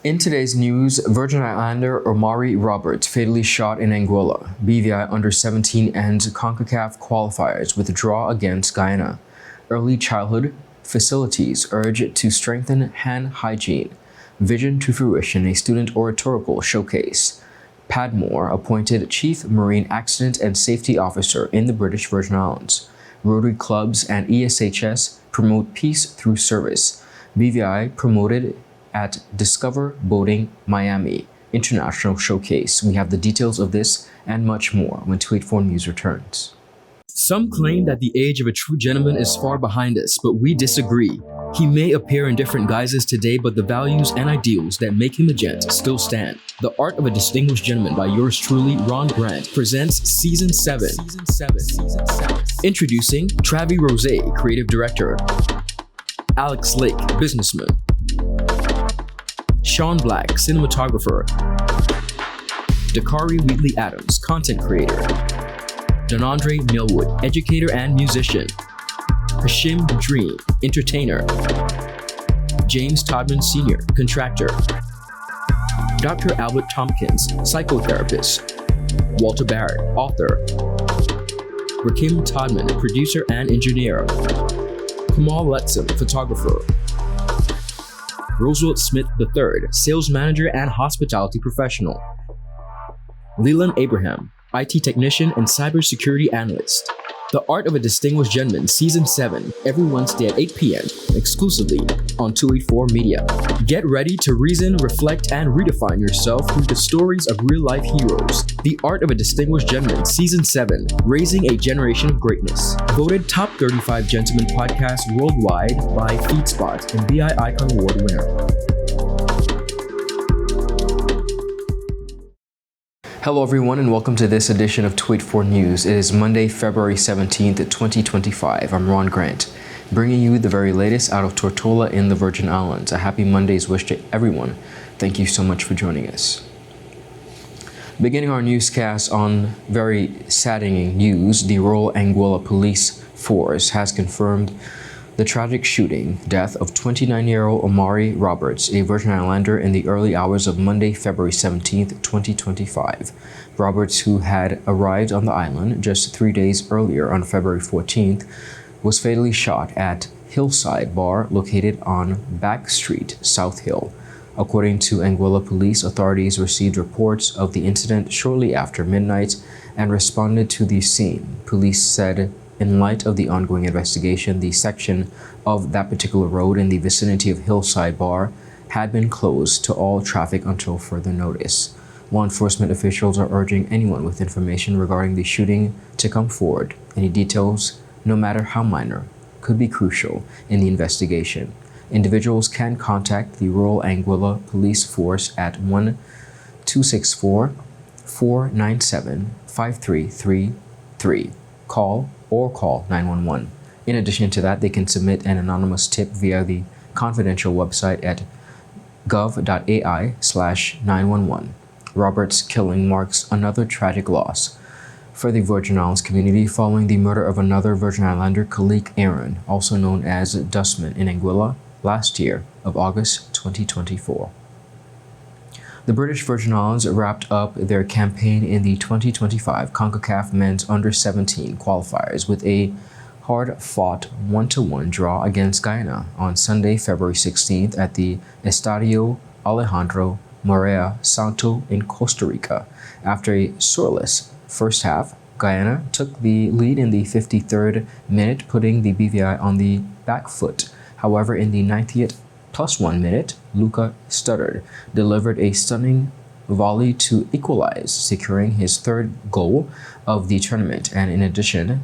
In today's news, Virgin Islander OMARI Roberts fatally shot in Anguilla. BVI Under-17 ends CONCACAF qualifiers with a draw against Guyana. Early childhood facilities urge to strengthen hand hygiene. Vision to fruition, a student oratorical showcase. PADMORE appointed Chief Marine Accident and Safety Officer in the British Virgin Islands. Rotary clubs and ESHS promote peace through service. BVI promoted at Discover Boating Miami International Showcase. We have the details of this and much more when 284 News returns. Some claim that the age of a true gentleman is far behind us, but we disagree. He may appear in different guises today, but the values and ideals that make him a gent still stand. The Art of a Distinguished Gentleman by yours truly, Ron Grant, presents Season 7. Introducing Travi Rose, Creative Director. Alex Lake, Businessman. Sean Black, Cinematographer. Dakari Wheatley Adams, Content Creator. Donandre Millwood, Educator and Musician. Hashim Dream, Entertainer. James Todman Sr., Contractor. Dr. Albert Tompkins, Psychotherapist. Walter Barrett, Author. Rakim Todman, Producer and Engineer. Kamal Letson, Photographer. Roosevelt Smith III, Sales Manager and Hospitality Professional. Leland Abraham, IT Technician and Cybersecurity Analyst. The Art of a Distinguished Gentleman, Season 7, every Wednesday at 8 p.m., exclusively on 284 Media. Get ready to reason, reflect, and redefine yourself through the stories of real-life heroes. The Art of a Distinguished Gentleman, Season 7, Raising a Generation of Greatness. Voted Top 35 Gentleman Podcast worldwide by FeedSpot and BI Icon Award winner. Hello everyone and welcome to this edition of 284 News. It is Monday, February 17th, 2025. I'm Ron Grant, bringing you the very latest out of Tortola in the Virgin Islands. A happy Monday's wish to everyone. Thank you so much for joining us. Beginning our newscast on very saddening news, the Royal Anguilla Police Force has confirmed the tragic shooting death of 29-year-old OMARI Roberts, a Virgin Islander, in the early hours of Monday, February 17, 2025. Roberts, who had arrived on the island just 3 days earlier on February 14th, was fatally shot at Hillside Bar located on Back Street, South Hill. According to Anguilla Police, authorities received reports of the incident shortly after midnight and responded to the scene. Police said, in light of the ongoing investigation, the section of that particular road in the vicinity of Hillside Bar had been closed to all traffic until further notice. Law enforcement officials are urging anyone with information regarding the shooting to come forward. Any details, no matter how minor, could be crucial in the investigation. Individuals can contact the Royal Anguilla Police Force at 1-264-497-5333. Call 911. In addition to that, they can submit an anonymous tip via the confidential website at gov.ai/911. Robert's killing marks another tragic loss for the Virgin Islands community following the murder of another Virgin Islander, Khalik Aaron, also known as Dustman, in Anguilla last year of August 2024. The British Virgin Islands wrapped up their campaign in the 2025 CONCACAF Men's Under-17 qualifiers with a hard-fought 1-1 draw against Guyana on Sunday, February 16th at the Estadio Alejandro Morea Santo in Costa Rica. After a scoreless first half, Guyana took the lead in the 53rd minute, putting the BVI on the back foot. However, in the 90th +1 minute, Luca Studdard delivered a stunning volley to equalize, securing his third goal of the tournament and, in addition,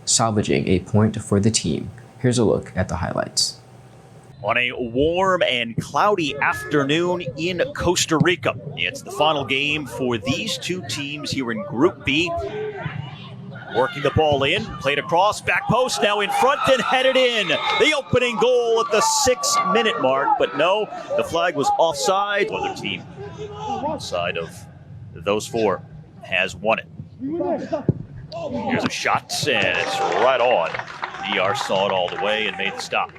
salvaging a point for the team. Here's a look at the highlights. On a warm and cloudy afternoon in Costa Rica, it's the final game for these two teams here in Group B. Working the ball in, played across, back post, now in front and headed in. The opening goal at the 6-minute mark, but no, the flag was offside. The other team outside of those four has won it. Here's a shot, and it's right on. DR saw it all the way and made the stop.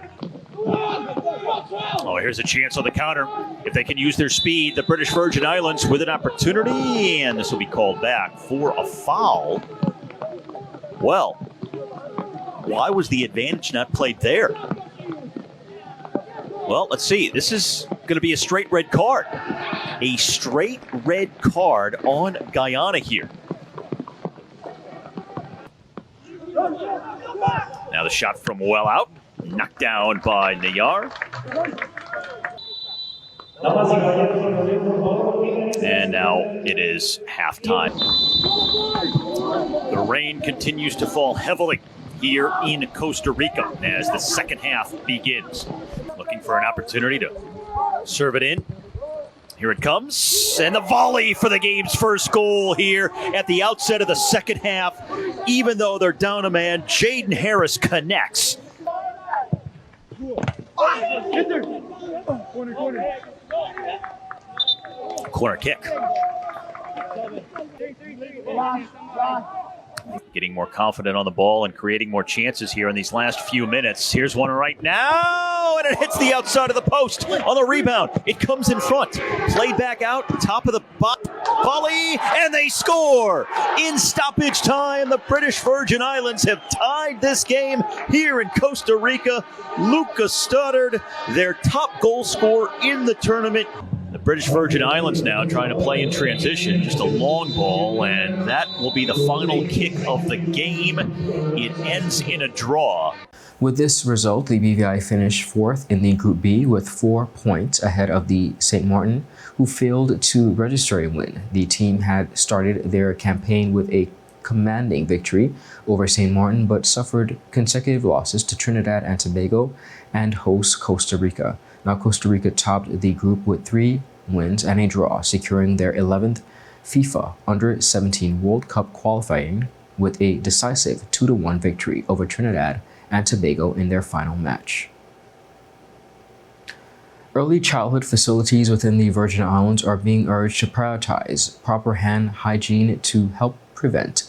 Oh, here's a chance on the counter. If they can use their speed, the British Virgin Islands with an opportunity, and this will be called back for a foul. Well, why was the advantage not played there? Well, let's see. This is going to be a straight red card. A straight red card on Guyana here. Now the shot from well out. Knocked down by Nayar. And now it is halftime. The rain continues to fall heavily here in Costa Rica as the second half begins. Looking for an opportunity to serve it in. Here it comes, and the volley for the game's first goal here at the outset of the second half. Even though they're down a man, Jaden Harris connects. Corner kick. Getting more confident on the ball and creating more chances here in these last few minutes. Here's one right now, and it hits the outside of the post on the rebound. It comes in front. Played back out, top of the volley, and they score! In stoppage time, the British Virgin Islands have tied this game here in Costa Rica. Lucas Stoddard, their top goal scorer in the tournament. The British Virgin Islands now trying to play in transition, just a long ball, and that will be the final kick of the game. It ends in a draw. With this result, the BVI finished fourth in the Group B with 4 points ahead of the St. Martin, who failed to register a win. The team had started their campaign with a commanding victory over St. Martin, but suffered consecutive losses to Trinidad and Tobago and host Costa Rica. Now, Costa Rica topped the group with 3 wins and a draw, securing their 11th FIFA Under-17 World Cup qualifying with a decisive 2-1 victory over Trinidad and Tobago in their final match. Early childhood facilities within the Virgin Islands are being urged to prioritize proper hand hygiene to help prevent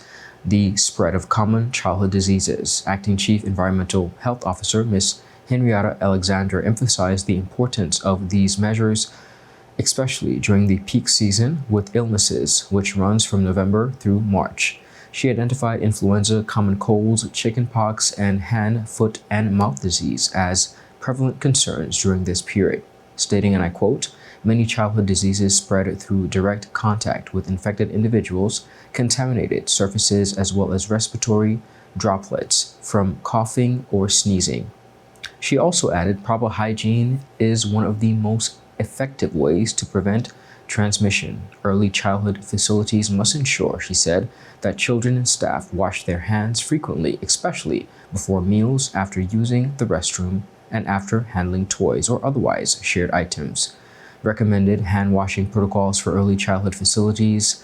the spread of common childhood diseases. Acting Chief Environmental Health Officer Ms. Henrietta Alexander emphasized the importance of these measures, especially during the peak season with illnesses, which runs from November through March. She identified influenza, common colds, chickenpox, and hand, foot, and mouth disease as prevalent concerns during this period, stating, and I quote, "Many childhood diseases spread through direct contact with infected individuals, contaminated surfaces, as well as respiratory droplets from coughing or sneezing." She also added proper hygiene is one of the most effective ways to prevent transmission. Early childhood facilities must ensure, she said, that children and staff wash their hands frequently, especially before meals, after using the restroom, and after handling toys or otherwise shared items. Recommended hand washing protocols for early childhood facilities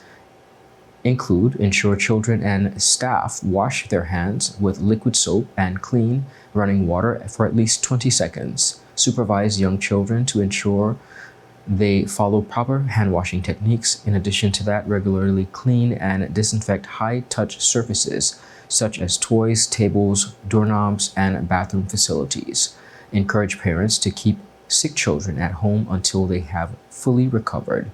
include ensure children and staff wash their hands with liquid soap and clean running water for at least 20 seconds. Supervise young children to ensure they follow proper hand washing techniques. In addition to that, regularly clean and disinfect high-touch surfaces such as toys, tables, doorknobs, and bathroom facilities. Encourage parents to keep sick children at home until they have fully recovered.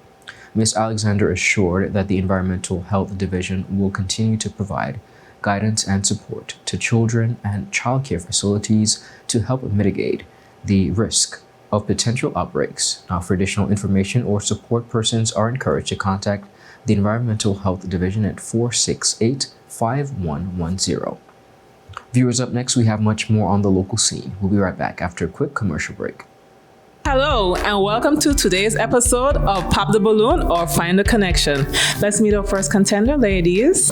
Ms. Alexander assured that the Environmental Health Division will continue to provide guidance and support to children and childcare facilities to help mitigate the risk of potential outbreaks. Now, for additional information or support, persons are encouraged to contact the Environmental Health Division at 468-5110. Viewers, up next, we have much more on the local scene. We'll be right back after a quick commercial break. Hello, and welcome to today's episode of Pop the Balloon or Find the Connection. Let's meet our first contender, ladies.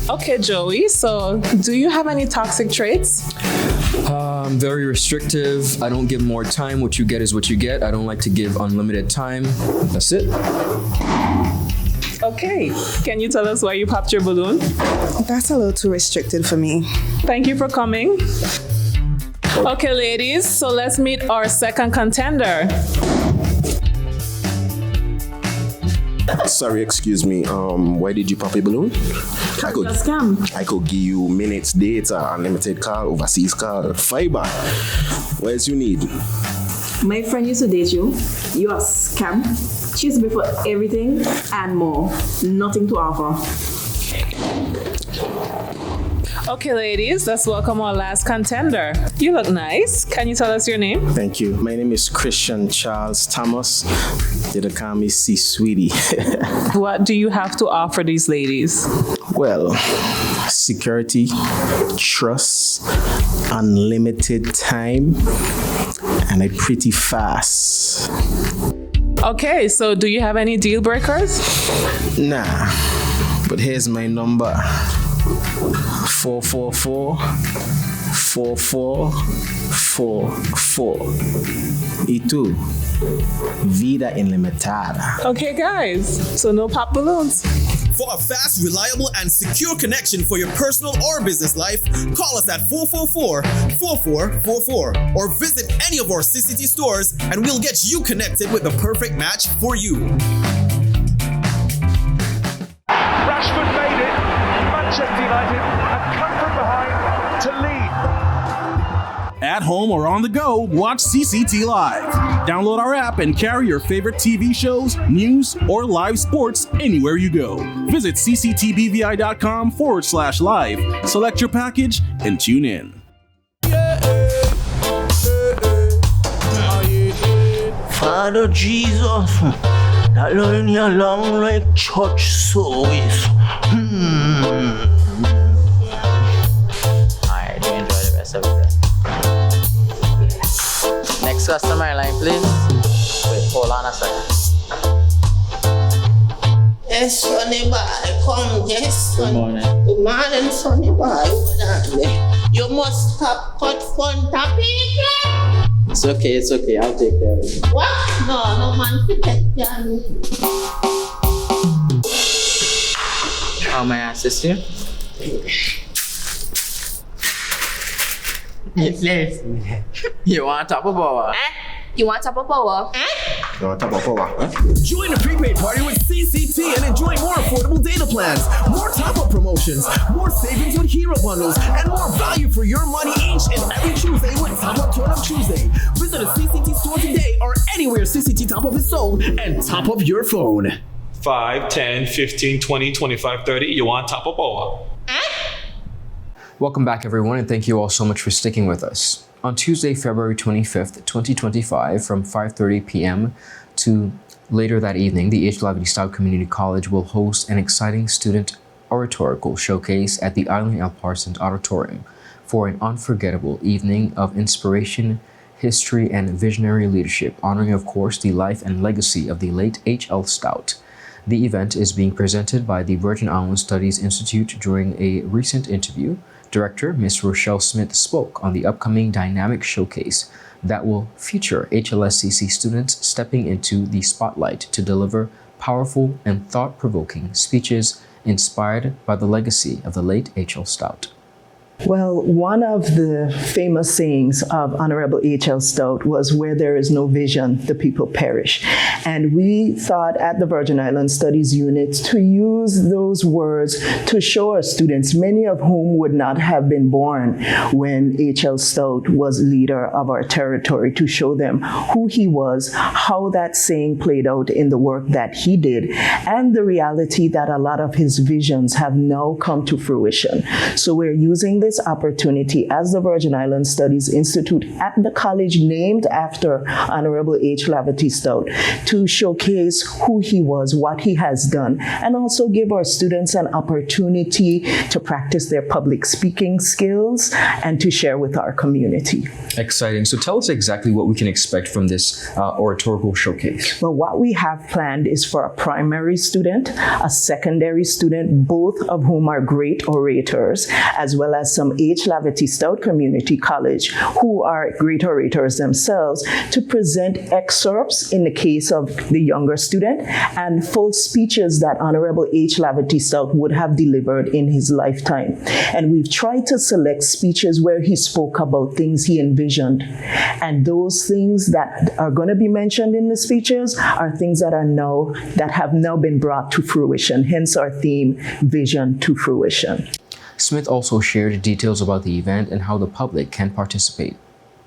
Okay, Joey, so do you have any toxic traits? I'm very restrictive. I don't give more time. What you get is what you get. I don't like to give unlimited time. That's it. Okay, can you tell us why you popped your balloon? That's a little too restricted for me. Thank you for coming. Okay, ladies, so let's meet our second contender. Sorry, excuse me. Why did you pop a balloon? I could give you minutes data, unlimited call, overseas call, fiber. What else you need? My friend used to date you. You are scam. She used to be for everything and more. Nothing to offer. Okay, ladies, let's welcome our last contender. You look nice. Can you tell us your name? Thank you. My name is Christian Charles Thomas. They call me C Sweetie. What do you have to offer these ladies? Well, security, trust, unlimited time, and a pretty fast. Okay, so do you have any deal breakers? Nah, but here's my number. 444-4444. Y tú, vida ilimitada. Okay, guys, so no pop balloons. For a fast, reliable, and secure connection for your personal or business life, call us at 444-4444 or visit any of our CCT stores and we'll get you connected with the perfect match for you. Rashford made it. Manchester United have come from behind to lead. At home or on the go, watch CCT Live. Download our app and carry your favorite TV shows, news, or live sports anywhere you go. Visit cctbvi.com/live, select your package, and tune in. Father Jesus, that line you long like church service. Alright, do enjoy the rest of it. Next customer line, please. Wait, hold on a second. Yes, Sonny boy, come, yes, son. Good morning. Good morning, Sonny boy. You must have cut fun topic. It's okay, I'll take care of it. What? No man to take care of me. How may I assist you? Yes. You want top of power? You want top of power? Join the prepaid party with CCT and enjoy more affordable data plans, more top-up promotions, more savings with hero bundles, and more value for your money each and every Tuesday with Top Up Turn Up Tuesday. Visit a CCT store today or anywhere CCT Top Up is sold and top up your phone. 5, 10, 15, 20, 25, 30. You want top of power? Welcome back, everyone, and thank you all so much for sticking with us. On Tuesday, February 25th, 2025, from 5:30 p.m. to later that evening, the H. Lavity Style Community College will host an exciting student oratorical showcase at the Island L. Parsons Auditorium for an unforgettable evening of inspiration, history, and visionary leadership, honoring, of course, the life and legacy of the late H.L. Stout. The event is being presented by the Virgin Islands Studies Institute. During a recent interview, Director Ms. Rochelle Smith spoke on the upcoming dynamic showcase that will feature HLSCC students stepping into the spotlight to deliver powerful and thought-provoking speeches inspired by the legacy of the late H.L. Stout. Well, one of the famous sayings of Honorable H.L. Stout was, "Where there is no vision, the people perish." And we thought at the Virgin Islands Studies Unit to use those words to show our students, many of whom would not have been born when H.L. Stout was leader of our territory, to show them who he was, how that saying played out in the work that he did, and the reality that a lot of his visions have now come to fruition. So we're using this opportunity as the Virgin Islands Studies Institute at the college named after Honorable H. Lavity Stout to showcase who he was, what he has done, and also give our students an opportunity to practice their public speaking skills and to share with our community. Exciting. So tell us exactly what we can expect from this oratorical showcase. Well, what we have planned is for a primary student, a secondary student, both of whom are great orators, as well as some H. Laverty Stout Community College, who are great orators themselves, to present excerpts in the case of the younger student and full speeches that Honorable H. Laverty Stout would have delivered in his lifetime. And we've tried to select speeches where he spoke about things he envisioned. And those things that are going to be mentioned in the speeches are things that have now been brought to fruition, hence our theme, Vision to Fruition. Smith also shared details about the event and how the public can participate.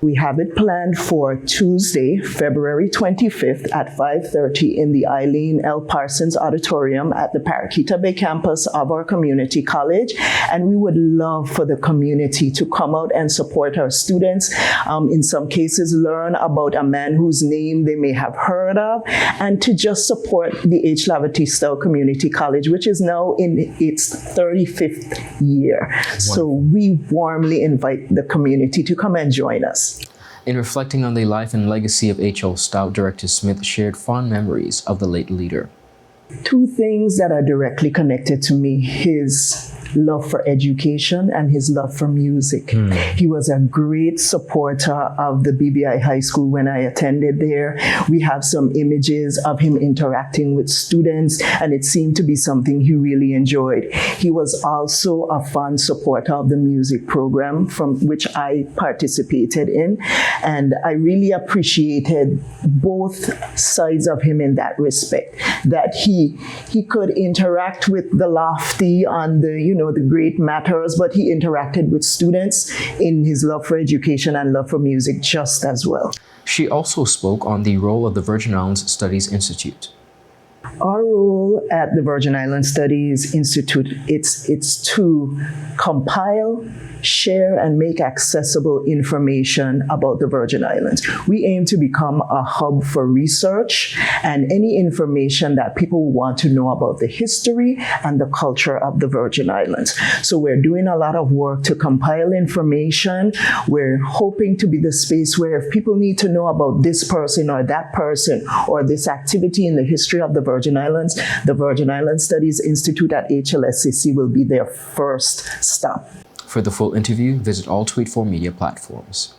We have it planned for Tuesday, February 25th at 5:30 in the Eileen L. Parsons Auditorium at the Paraquita Bay campus of our community college. And we would love for the community to come out and support our students. In some cases, learn about a man whose name they may have heard of, and to just support the H. Laverty Stout Community College, which is now in its 35th year. So we warmly invite the community to come and join us. In reflecting on the life and legacy of H.L. Stout, Director Smith shared fond memories of the late leader. Two things that are directly connected to me: his love for education and his love for music. He was a great supporter of the BBI High School when I attended there. We have some images of him interacting with students, and it seemed to be something he really enjoyed. He was also a fond supporter of the music program from which I participated in, and I really appreciated both sides of him in that respect, that he could interact with the lofty on the great matters, but he interacted with students in his love for education and love for music just as well. She also spoke on the role of the Virgin Islands Studies Institute. Our role at the Virgin Islands Studies Institute, it's to compile, share, and make accessible information about the Virgin Islands. We aim to become a hub for research and any information that people want to know about the history and the culture of the Virgin Islands. So we're doing a lot of work to compile information. We're hoping to be the space where if people need to know about this person or that person or this activity in the history of the Virgin Islands, the Virgin Islands Studies Institute at HLSCC will be their first stop. For the full interview, visit all Tweet4 media platforms.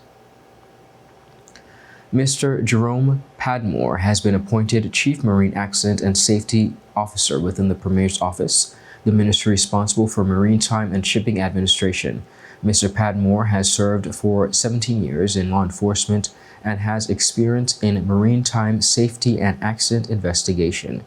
Mr. Jerome Padmore has been appointed Chief Marine Accident and Safety Officer within the Premier's Office, the ministry responsible for maritime and shipping administration. Mr. Padmore has served for 17 years in law enforcement and has experience in maritime safety and accident investigation.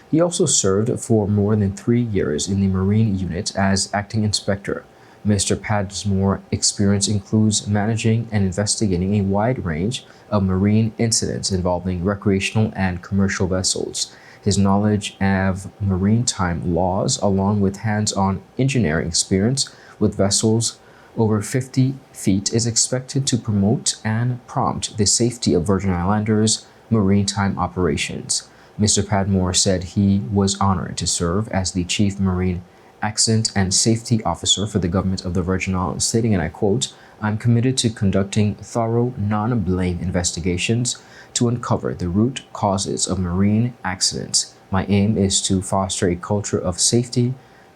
He also served for more than 3 years in the Marine Unit as acting inspector. Mr. Padmore's experience includes managing and investigating a wide range of marine incidents involving recreational and commercial vessels. His knowledge of maritime laws, along with hands-on engineering experience with vessels over 50 feet, is expected to promote and prompt the safety of Virgin Islanders' maritime operations. Mr. Padmore said he was honored to serve as the Chief Marine Accident and Safety Officer for the government of the Virgin Islands, stating, and I quote, "I'm committed to conducting thorough, non-blame investigations to uncover the root causes of marine accidents. My aim is to foster a culture of safety,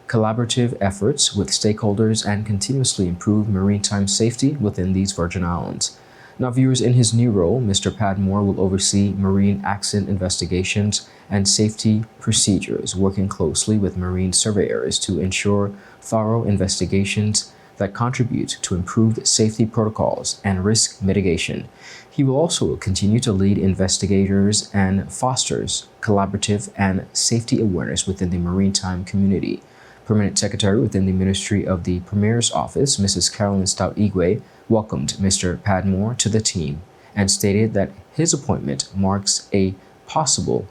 collaborative efforts with stakeholders, and continuously improve maritime safety within these Virgin Islands." Now, viewers, in his new role, Mr. Padmore will oversee marine accident investigations and safety procedures, working closely with marine surveyors to ensure thorough investigations that contribute to improved safety protocols and risk mitigation. He will also continue to lead investigators and fosters collaborative and safety awareness within the maritime community. Permanent Secretary within the Ministry of the Premier's Office, Mrs. Carolyn Stout-Igwe, welcomed Mr. Padmore to the team and stated that his appointment marks a possible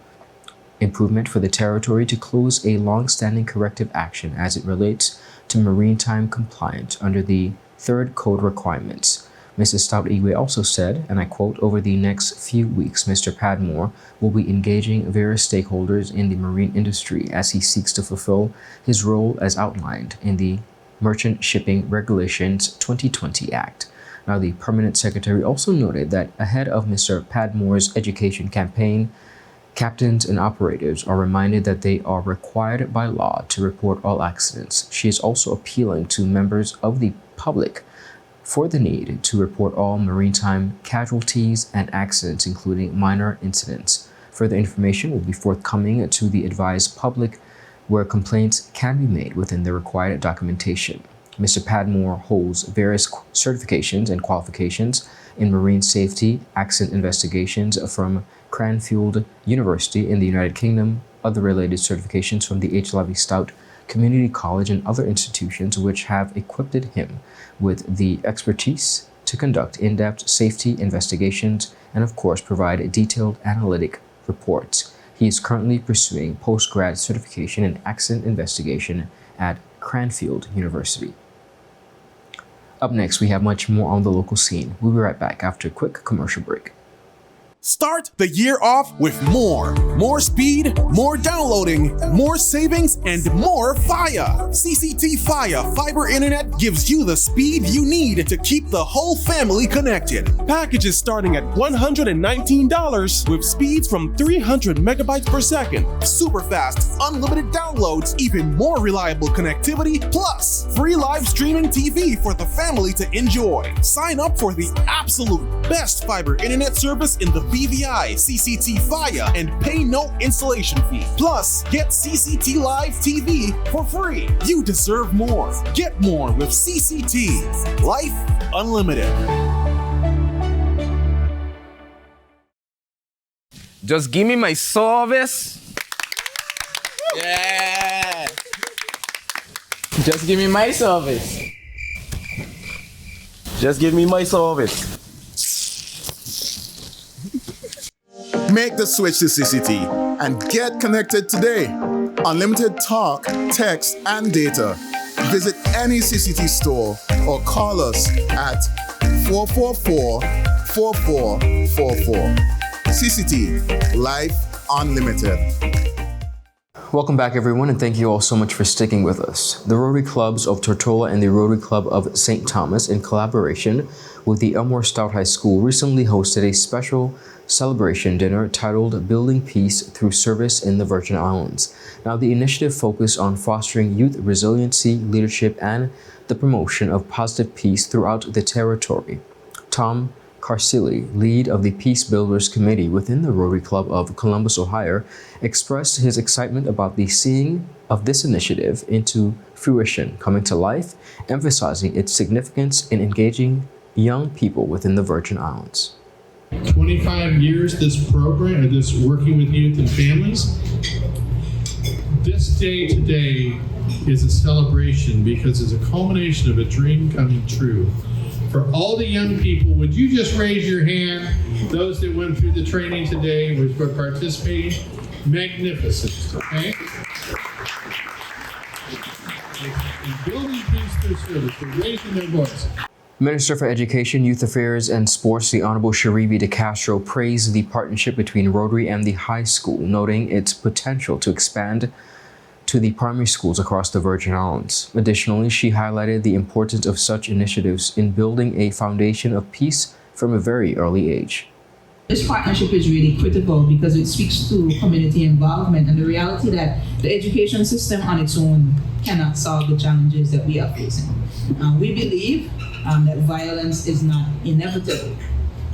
improvement for the territory to close a long-standing corrective action as it relates to maritime compliance under the third code requirements. Mrs. Stout-Igwe also said, and I quote, "Over the next few weeks, Mr. Padmore will be engaging various stakeholders in the marine industry as he seeks to fulfill his role as outlined in the Merchant Shipping Regulations 2020 Act." Now, the Permanent Secretary also noted that ahead of Mr. Padmore's education campaign, captains and operators are reminded that they are required by law to report all accidents. She is also appealing to members of the public for the need to report all maritime casualties and accidents, including minor incidents. Further information will be forthcoming to the advised public where complaints can be made within the required documentation. Mr. Padmore holds various certifications and qualifications in marine safety, accident investigations from Cranfield University in the United Kingdom, other related certifications from the H. Levy Stout Community College and other institutions which have equipped him with the expertise to conduct in-depth safety investigations and, of course, provide detailed analytic reports. He is currently pursuing post-grad certification in accident investigation at Cranfield University. Up next, we have much more on the local scene. We'll be right back after a quick commercial break. Start the year off with more. More speed, more downloading, more savings, and more Fire. CCT Fire Fiber Internet gives you the speed you need to keep the whole family connected. Packages starting at $119 with speeds from 300 megabytes per second, super fast, unlimited downloads, even more reliable connectivity, plus free live streaming TV for the family to enjoy. Sign up for the absolute best fiber internet service in the BVI CCT Fire and pay no installation fee. Plus, get CCT Live TV for free. You deserve more. Get more with CCT. Life Unlimited. Just give me my service. Yeah. Just give me my service. Just give me my service. Make the switch to CCT and get connected today. Unlimited talk, text, and data. Visit any CCT store or call us at 444-4444. CCT, Life Unlimited. Welcome back, everyone, and thank you all so much for sticking with us. The Rotary Clubs of Tortola and the Rotary Club of St. Thomas, in collaboration with the Elmore Stout High School, recently hosted a special celebration dinner titled Building Peace Through Service in the Virgin Islands. Now, the initiative focused on fostering youth resiliency, leadership, and the promotion of positive peace throughout the territory. Tom Carsili, lead of the Peace Builders Committee within the Rotary Club of Columbus, Ohio, expressed his excitement about the seeing of this initiative into fruition, coming to life, emphasizing its significance in engaging young people within the Virgin Islands. 25 years this program, or this working with youth and families. This day today is a celebration because it's a culmination of a dream coming true. For all the young people, would you just raise your hand? Those that went through the training today were participating. Magnificent, okay? And building peace through service, they're raising their voice. Minister for Education, Youth Affairs, and Sports, the Honorable Sharibi De Castro, praised the partnership between Rotary and the high school, noting its potential to expand to the primary schools across the Virgin Islands. Additionally, she highlighted the importance of such initiatives in building a foundation of peace from a very early age. This partnership is really critical because it speaks to community involvement and the reality that the education system on its own cannot solve the challenges that we are facing. We believe that violence is not inevitable,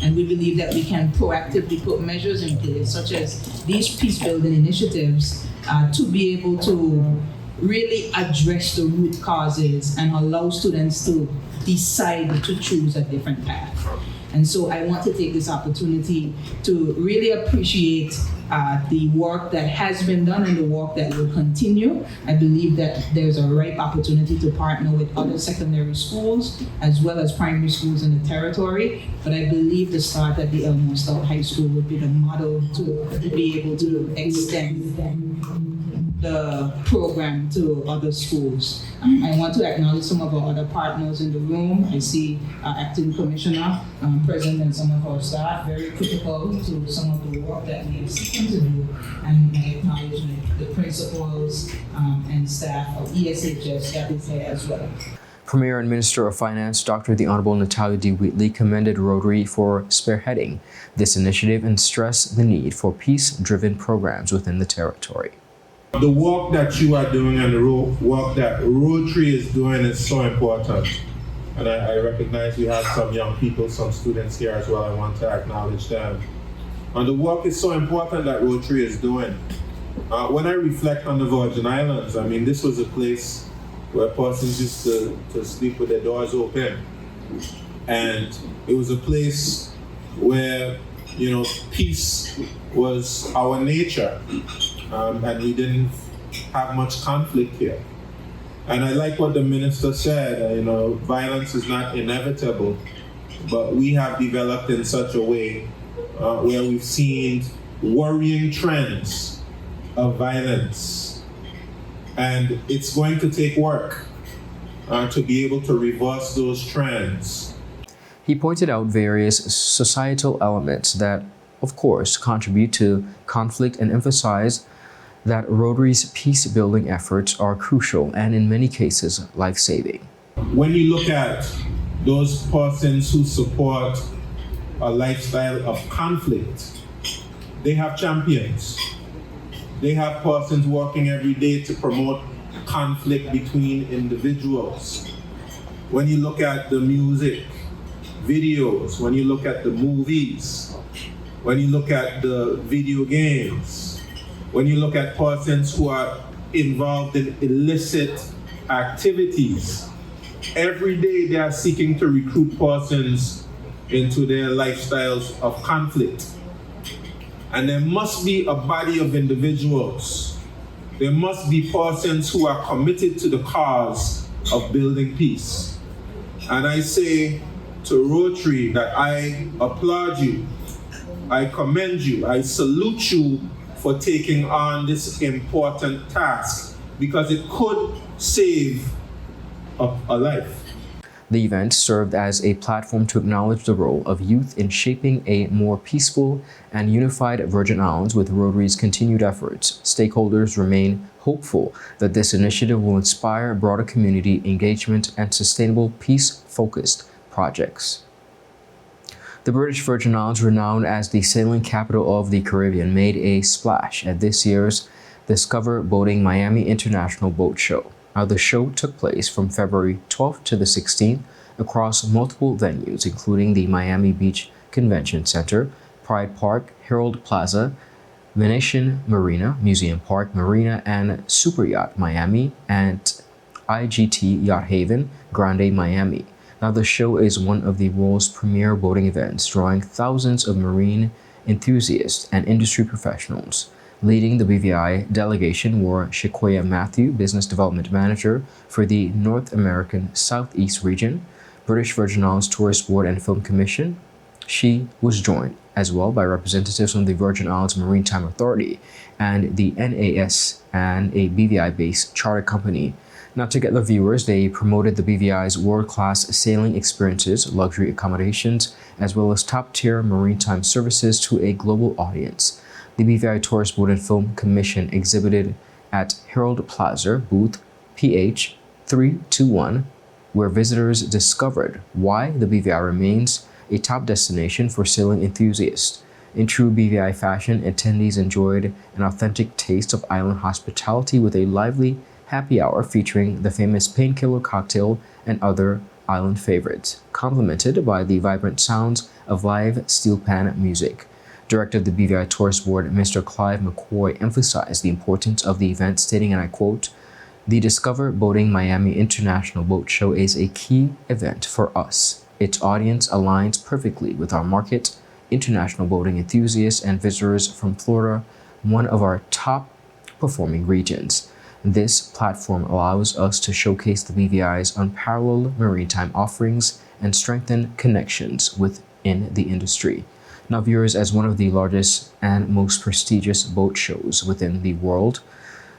and we believe that we can proactively put measures in place, such as these peace-building initiatives, to be able to really address the root causes and allow students to decide to choose a different path. And so I want to take this opportunity to really appreciate the work that has been done and the work that will continue. I believe that there's a ripe opportunity to partner with other secondary schools as well as primary schools in the territory. But I believe the start at the Elmore Stout High School would be the model to be able to extend the program to other schools. I want to acknowledge some of our other partners in the room. I see Acting Commissioner present and some of our staff, very critical to some of the work that we are seeking to do. And I acknowledge the principals and staff of ESHS that is there as well. Premier and Minister of Finance, Dr. the Honorable Natalia D. Wheatley, commended Rotary for spearheading this initiative and stressed the need for peace-driven programs within the territory. The work that you are doing and the work that Rotary is doing is so important. And I recognize we have some young people, some students here as well. I want to acknowledge them. And the work is so important that Rotary is doing. When I reflect on the Virgin Islands, I mean, this was a place where persons used to sleep with their doors open. And it was a place where, you know, peace was our nature. And we didn't have much conflict here. And I like what the minister said, you know, violence is not inevitable, but we have developed in such a way where we've seen worrying trends of violence. And it's going to take work to be able to reverse those trends. He pointed out various societal elements that, of course, contribute to conflict and emphasized that Rotary's peace-building efforts are crucial and in many cases life-saving. When you look at those persons who support a lifestyle of conflict, they have champions. They have persons working every day to promote conflict between individuals. When you look at the music, videos, when you look at the movies, when you look at the video games, when you look at persons who are involved in illicit activities, every day they are seeking to recruit persons into their lifestyles of conflict. And there must be a body of individuals. There must be persons who are committed to the cause of building peace. And I say to Rotary that I applaud you, I commend you, I salute you for taking on this important task, because it could save a life. The event served as a platform to acknowledge the role of youth in shaping a more peaceful and unified Virgin Islands. With Rotary's continued efforts, stakeholders remain hopeful that this initiative will inspire broader community engagement and sustainable peace-focused projects. The British Virgin Islands, renowned as the sailing capital of the Caribbean, made a splash at this year's Discover Boating Miami International Boat Show. Now, the show took place from February 12th to the 16th across multiple venues, including the Miami Beach Convention Center, Pride Park, Herald Plaza, Venetian Marina, Museum Park Marina, and Super Yacht Miami, and IGT Yacht Haven, Grande Miami. Now, the show is one of the world's premier boating events, drawing thousands of marine enthusiasts and industry professionals. Leading the BVI delegation were Shaquia Matthew, Business Development Manager for the North American Southeast region, British Virgin Islands Tourist Board and Film Commission. She was joined as well by representatives from the Virgin Islands Maritime Authority and the NAS and a BVI-based charter company. Now, to get the viewers, they promoted the BVI's world-class sailing experiences, luxury accommodations, as well as top-tier maritime services to a global audience. The BVI Tourist Board and Film Commission exhibited at Herald Plaza, booth PH 321, where visitors discovered why the BVI remains a top destination for sailing enthusiasts. In true BVI fashion, attendees enjoyed an authentic taste of island hospitality with a lively happy hour featuring the famous painkiller cocktail and other island favorites, complemented by the vibrant sounds of live steel pan music. Director of the BVI Tourist Board, Mr. Clive McCoy, emphasized the importance of the event, stating, and I quote, "The Discover Boating Miami International Boat Show is a key event for us. Its audience aligns perfectly with our market, international boating enthusiasts and visitors from Florida, one of our top performing regions. This platform allows us to showcase the BVI's unparalleled maritime offerings and strengthen connections within the industry." Now, viewers, as one of the largest and most prestigious boat shows within the world,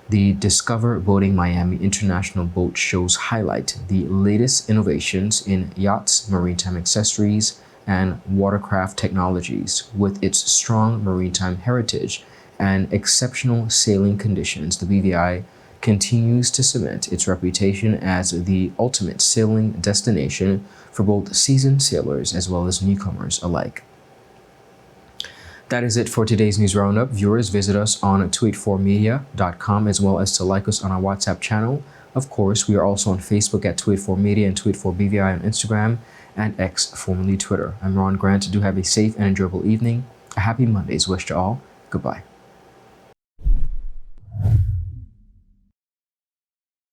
the Discover Boating Miami International Boat Shows highlight the latest innovations in yachts, maritime accessories, and watercraft technologies. With its strong maritime heritage and exceptional sailing conditions, the BVI continues to cement its reputation as the ultimate sailing destination for both seasoned sailors as well as newcomers alike. That is it for today's news roundup. Viewers, visit us on 284media.com as well as to like us on our WhatsApp channel Of course, we are also on Facebook at Tweet4Media and Tweet4BVI on Instagram and X, formerly Twitter. I'm Ron Grant. Do have a safe and enjoyable evening. A happy Mondays wish to all. Goodbye.